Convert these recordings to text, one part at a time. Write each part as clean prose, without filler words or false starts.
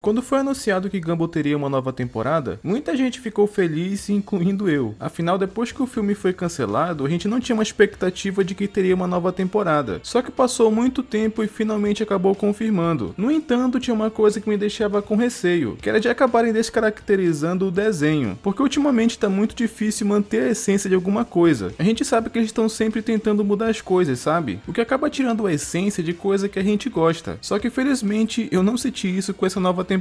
Quando foi anunciado que Gumball teria uma nova temporada, muita gente ficou feliz, incluindo eu. Afinal, depois que o filme foi cancelado, a gente não tinha uma expectativa de que teria uma nova temporada. Só que passou muito tempo e finalmente acabou confirmando. No entanto, tinha uma coisa que me deixava com receio, que era de acabarem descaracterizando o desenho, porque ultimamente tá muito difícil manter a essência de alguma coisa. A gente sabe que eles estão sempre tentando mudar as coisas, sabe? O que acaba tirando a essência de coisa que a gente gosta. Só que felizmente eu não senti isso com essa nova temporada,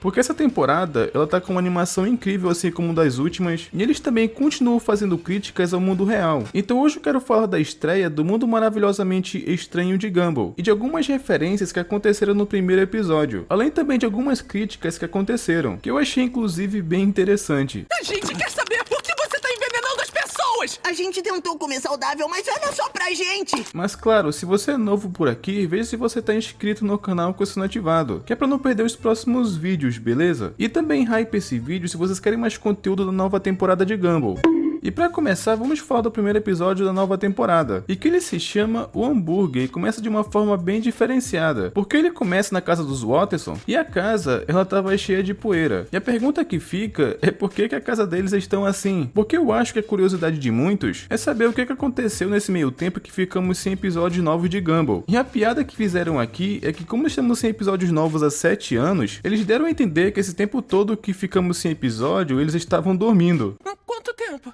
porque essa temporada ela tá com uma animação incrível assim como das últimas, e eles também continuam fazendo críticas ao mundo real. Então hoje eu quero falar da estreia do Mundo Maravilhosamente Estranho de Gumball, e de algumas referências que aconteceram no primeiro episódio, além também de algumas críticas que aconteceram, que eu achei inclusive bem interessante. A gente quer saber por que você tá envenenando as pessoas! A gente tentou comer saudável, mas olha só pra gente! Mas claro, se você é novo por aqui, veja se você tá inscrito no canal com o sino ativado, que é pra não perder os próximos vídeos, beleza? E também hype esse vídeo se vocês querem mais conteúdo da nova temporada de Gumball. E pra começar, vamos falar do primeiro episódio da nova temporada, e que ele se chama O Hambúrguer e começa de uma forma bem diferenciada, porque ele começa na casa dos Watterson, e a casa, ela tava cheia de poeira. E a pergunta que fica é por que a casa deles estão assim? Porque eu acho que a curiosidade de muitos é saber o que aconteceu nesse meio tempo que ficamos sem episódios novos de Gumball. E a piada que fizeram aqui é que como estamos sem episódios novos há 7 anos, eles deram a entender que esse tempo todo que ficamos sem episódio, eles estavam dormindo. Quanto tempo?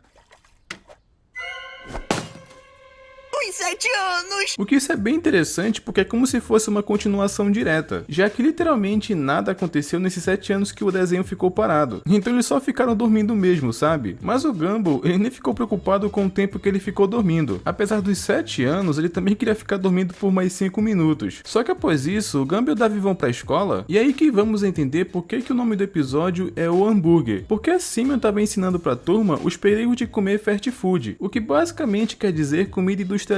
Uns 7 anos! O que isso é bem interessante porque é como se fosse uma continuação direta, já que literalmente nada aconteceu nesses 7 anos que o desenho ficou parado. Então eles só ficaram dormindo mesmo, sabe? Mas o Gumball, ele nem ficou preocupado com o tempo que ele ficou dormindo. Apesar dos 7 anos, ele também queria ficar dormindo por mais 5 minutos. Só que após isso, o Gumball e o Davi vão pra escola, e é aí que vamos entender por que o nome do episódio é O Hambúrguer. Porque a Simon estava ensinando pra turma os perigos de comer fast food, o que basicamente quer dizer comida industrializado,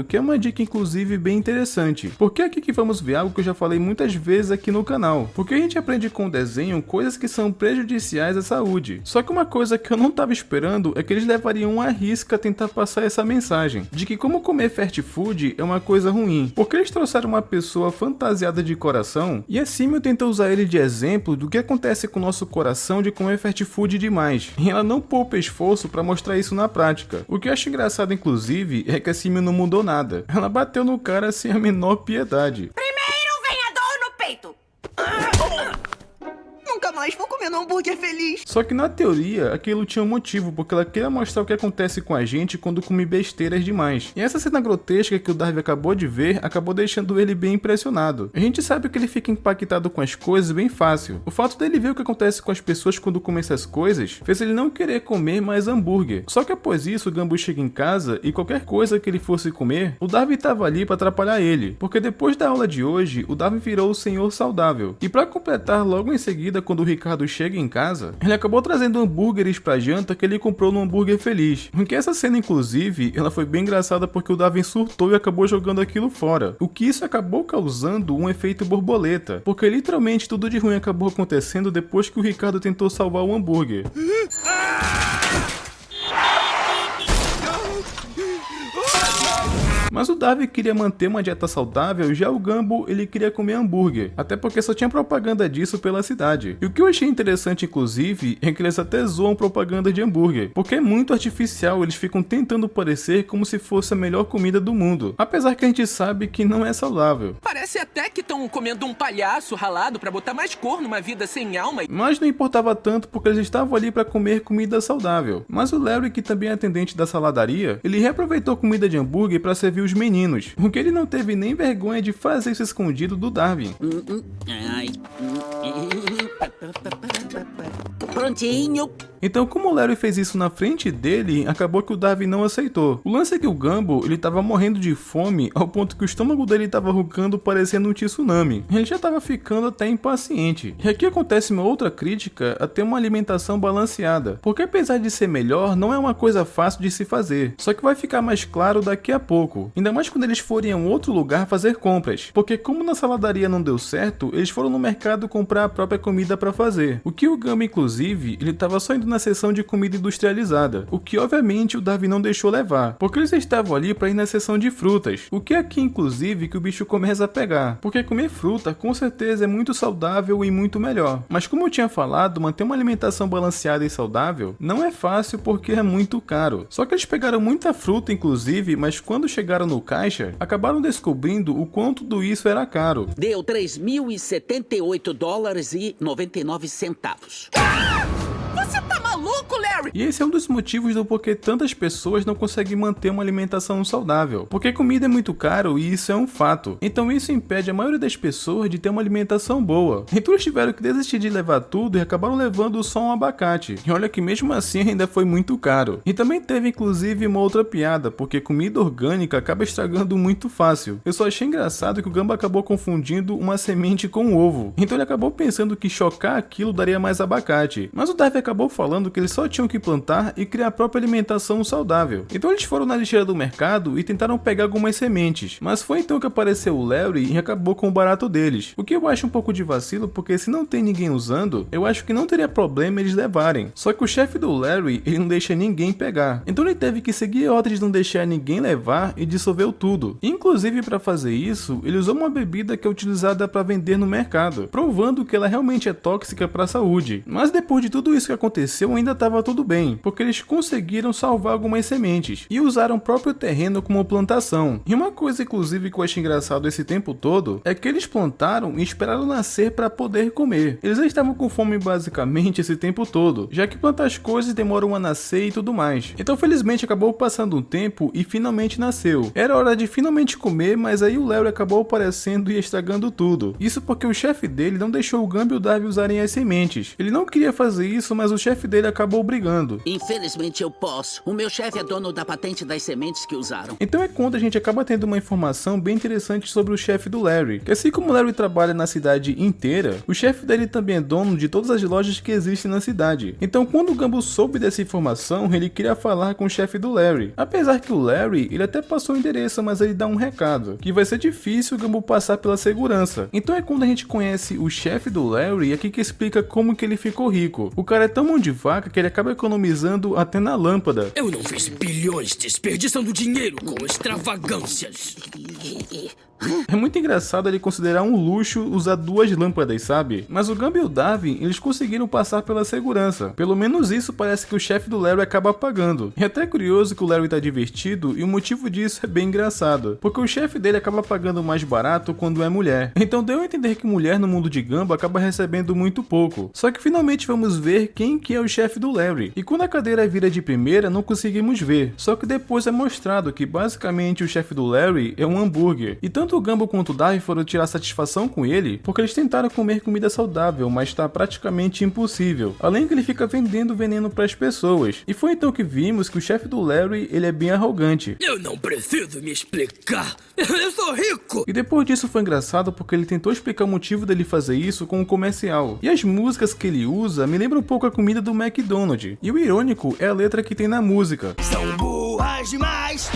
que é uma dica inclusive bem interessante, porque é aqui que vamos ver algo que eu já falei muitas vezes aqui no canal, porque a gente aprende com o desenho coisas que são prejudiciais à saúde, só que uma coisa que eu não estava esperando é que eles levariam à risca tentar passar essa mensagem, de que como comer fast food é uma coisa ruim, porque eles trouxeram uma pessoa fantasiada de coração, e a Simon tenta usar ele de exemplo do que acontece com o nosso coração de comer fast food demais, e ela não poupa esforço para mostrar isso na prática. O que eu acho engraçado inclusive é que a Simon não mudou nada. Ela bateu no cara sem a menor piedade. Primeiro vem a dor no peito! Nunca mais vou comer um hambúrguer feliz! Só que na teoria, aquilo tinha um motivo, porque ela queria mostrar o que acontece com a gente quando come besteiras demais. E essa cena grotesca que o Darby acabou de ver, acabou deixando ele bem impressionado. A gente sabe que ele fica impactado com as coisas bem fácil. O fato dele ver o que acontece com as pessoas quando comem essas coisas, fez ele não querer comer mais hambúrguer. Só que após isso, o Gumball chega em casa e qualquer coisa que ele fosse comer, o Darby estava ali para atrapalhar ele. Porque depois da aula de hoje, o Darby virou o Senhor Saudável. E para completar, logo em seguida, quando o Ricardo chega em casa, ele acabou trazendo hambúrgueres pra janta que ele comprou no Hambúrguer Feliz. Que essa cena, inclusive, ela foi bem engraçada porque o Darwin surtou e acabou jogando aquilo fora. O que isso acabou causando um efeito borboleta, porque literalmente tudo de ruim acabou acontecendo depois que o Ricardo tentou salvar o hambúrguer. Mas o Darby queria manter uma dieta saudável, já o Gumball ele queria comer hambúrguer, até porque só tinha propaganda disso pela cidade. E o que eu achei interessante inclusive é que eles até zoam propaganda de hambúrguer, porque é muito artificial, eles ficam tentando parecer como se fosse a melhor comida do mundo, apesar que a gente sabe que não é saudável. Parece até que estão comendo um palhaço ralado pra botar mais cor numa vida sem alma. Mas não importava tanto porque eles estavam ali para comer comida saudável. Mas o Larry, que também é atendente da saladaria, ele reaproveitou comida de hambúrguer para servir os meninos, porque ele não teve nem vergonha de fazer isso escondido do Darwin. Prontinho. Então, como o Larry fez isso na frente dele, acabou que o Darwin não aceitou. O lance é que o Gumball, ele tava morrendo de fome ao ponto que o estômago dele tava roncando parecendo um tsunami. Ele já tava ficando até impaciente. E aqui acontece uma outra crítica a ter uma alimentação balanceada, porque apesar de ser melhor, não é uma coisa fácil de se fazer. Só que vai ficar mais claro daqui a pouco. Ainda mais quando eles forem a um outro lugar fazer compras. Porque como na saladaria não deu certo, eles foram no mercado comprar a própria comida para fazer. O que o Gumball, inclusive, ele tava só indo na seção de comida industrializada, o que obviamente o Darwin não deixou levar, porque eles estavam ali para ir na seção de frutas, o que é aqui inclusive que o bicho começa a pegar, porque comer fruta com certeza é muito saudável e muito melhor, mas como eu tinha falado, manter uma alimentação balanceada e saudável não é fácil porque é muito caro. Só que eles pegaram muita fruta inclusive, mas quando chegaram no caixa, acabaram descobrindo o quanto tudo isso era caro. Deu $3.078,99. Você tá maluco, Larry? E esse é um dos motivos do porquê tantas pessoas não conseguem manter uma alimentação saudável, porque comida é muito caro e isso é um fato. Então isso impede a maioria das pessoas de ter uma alimentação boa. Então eles tiveram que desistir de levar tudo e acabaram levando só um abacate. E olha que mesmo assim ainda foi muito caro. E também teve inclusive uma outra piada, porque comida orgânica acaba estragando muito fácil. Eu só achei engraçado que o Gamba acabou confundindo uma semente com um ovo. Então ele acabou pensando que chocar aquilo daria mais abacate. Mas o Darwin acabou falando que eles só tinham que plantar e criar a própria alimentação saudável. Então eles foram na lixeira do mercado e tentaram pegar algumas sementes, mas foi então que apareceu o Larry e acabou com o barato deles. O que eu acho um pouco de vacilo, porque se não tem ninguém usando, eu acho que não teria problema eles levarem. Só que o chefe do Larry, ele não deixa ninguém pegar. Então ele teve que seguir ordens de não deixar ninguém levar e dissolveu tudo. Inclusive para fazer isso, ele usou uma bebida que é utilizada para vender no mercado, provando que ela realmente é tóxica para a saúde. Mas depois de tudo isso que aconteceu, ainda estava tudo bem, porque eles conseguiram salvar algumas sementes e usaram o próprio terreno como plantação. E uma coisa inclusive que eu acho engraçado esse tempo todo é que eles plantaram e esperaram nascer para poder comer. Eles já estavam com fome basicamente esse tempo todo, já que plantar as coisas demoram a nascer e tudo mais. Então felizmente acabou passando um tempo e finalmente nasceu. Era hora de finalmente comer, mas aí o Larry acabou aparecendo e estragando tudo. Isso porque o chefe dele não deixou o Gamba e o Darwin usarem as sementes. Ele não queria fazer isso, mas o chefe dele acabou brigando. Infelizmente eu posso. O meu chefe é dono da patente das sementes que usaram. Então é quando a gente acaba tendo uma informação bem interessante sobre o chefe do Larry, que assim como o Larry trabalha na cidade inteira, o chefe dele também é dono de todas as lojas que existem na cidade. Então quando o Gumbo soube dessa informação, ele queria falar com o chefe do Larry. Apesar que o Larry, ele até passou o endereço, mas ele dá um recado, que vai ser difícil o Gumbo passar pela segurança. Então é quando a gente conhece o chefe do Larry, aqui que explica como que ele ficou rico. O cara é tão mão de vaca que ele acaba economizando até na lâmpada. Eu não fiz bilhões desperdiçando dinheiro com extravagâncias. É muito engraçado ele considerar um luxo usar duas lâmpadas, sabe? Mas o Gamba e o Darwin, eles conseguiram passar pela segurança. Pelo menos isso parece que o chefe do Larry acaba pagando. É até curioso que o Larry tá divertido e o motivo disso é bem engraçado, porque o chefe dele acaba pagando mais barato quando é mulher. Então deu a entender que mulher no mundo de Gamba acaba recebendo muito pouco. Só que finalmente vamos ver quem que é o chefe do Larry. E quando a cadeira vira de primeira, não conseguimos ver. Só que depois é mostrado que basicamente o chefe do Larry é um hambúrguer. E tanto o Gumbo quanto o Darwin foram tirar satisfação com ele, porque eles tentaram comer comida saudável, mas está praticamente impossível. Além que ele fica vendendo veneno para as pessoas. E foi então que vimos que o chefe do Larry, ele é bem arrogante. Eu não preciso me explicar. Eu sou rico. E depois disso foi engraçado porque ele tentou explicar o motivo dele fazer isso com um comercial. E as músicas que ele usa me lembram um pouco a comida do McDonald's. E o irônico é a letra que tem na música. São burras demais.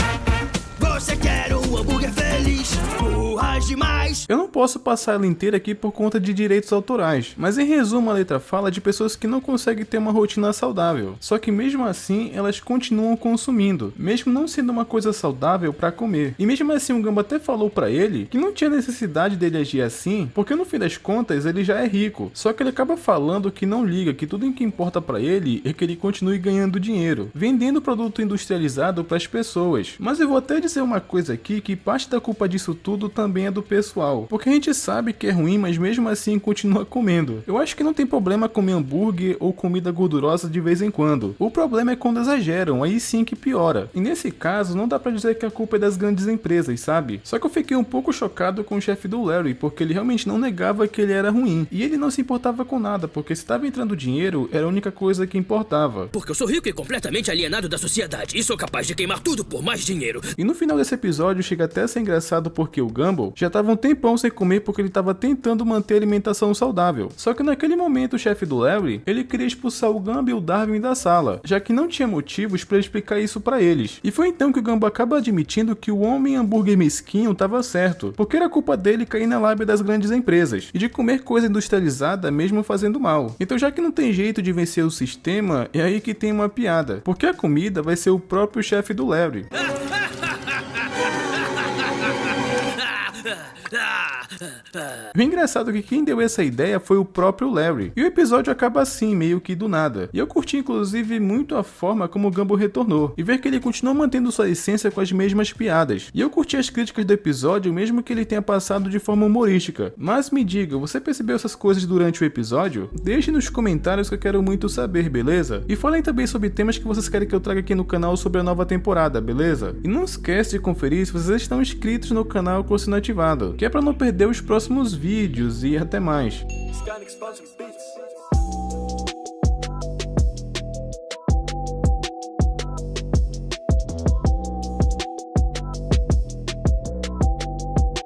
Você quer um hambúrguer feliz? Burras demais. Eu não posso passar ela inteira aqui por conta de direitos autorais, mas em resumo a letra fala de pessoas que não conseguem ter uma rotina saudável, só que mesmo assim elas continuam consumindo, mesmo não sendo uma coisa saudável para comer. E mesmo assim o Gamba até falou para ele que não tinha necessidade dele agir assim, porque no fim das contas ele já é rico, só que ele acaba falando que não liga, que tudo em que importa para ele é que ele continue ganhando dinheiro, vendendo produto industrializado para as pessoas. Mas eu vou até dizer uma coisa aqui, que parte da culpa disso tudo também é do pessoal, porque a gente sabe que é ruim, mas mesmo assim continua comendo. Eu acho que não tem problema comer hambúrguer ou comida gordurosa de vez em quando. O problema é quando exageram, aí sim que piora. E nesse caso não dá pra dizer que a culpa é das grandes empresas, sabe? Só que eu fiquei um pouco chocado com o chefe do Larry, porque ele realmente não negava que ele era ruim. E ele não se importava com nada, porque se estava entrando dinheiro, era a única coisa que importava. Porque eu sou rico e completamente alienado da sociedade e sou capaz de queimar tudo por mais dinheiro. E no final desse episódio chega até a ser engraçado engraçado porque o Gumball já tava um tempão sem comer porque ele tava tentando manter a alimentação saudável. Só que naquele momento o chefe do Larry, ele queria expulsar o Gumball e o Darwin da sala, já que não tinha motivos para explicar isso para eles. E foi então que o Gumball acaba admitindo que o homem hambúrguer mesquinho tava certo, porque era culpa dele cair na lábia das grandes empresas e de comer coisa industrializada mesmo fazendo mal. Então, já que não tem jeito de vencer o sistema, é aí que tem uma piada, porque a comida vai ser o próprio chefe do Larry. O engraçado é que quem deu essa ideia foi o próprio Larry, e o episódio acaba assim, meio que do nada. E eu curti inclusive muito a forma como o Gumball retornou, e ver que ele continua mantendo sua essência com as mesmas piadas. E eu curti as críticas do episódio, mesmo que ele tenha passado de forma humorística. Mas me diga, você percebeu essas coisas durante o episódio? Deixe nos comentários que eu quero muito saber, beleza? E falem também sobre temas que vocês querem que eu traga aqui no canal sobre a nova temporada, beleza? E não esquece de conferir se vocês estão inscritos no canal com o sino ativado, que é para não perder os próximos vídeos e até mais. Sonic Sponsor Beats.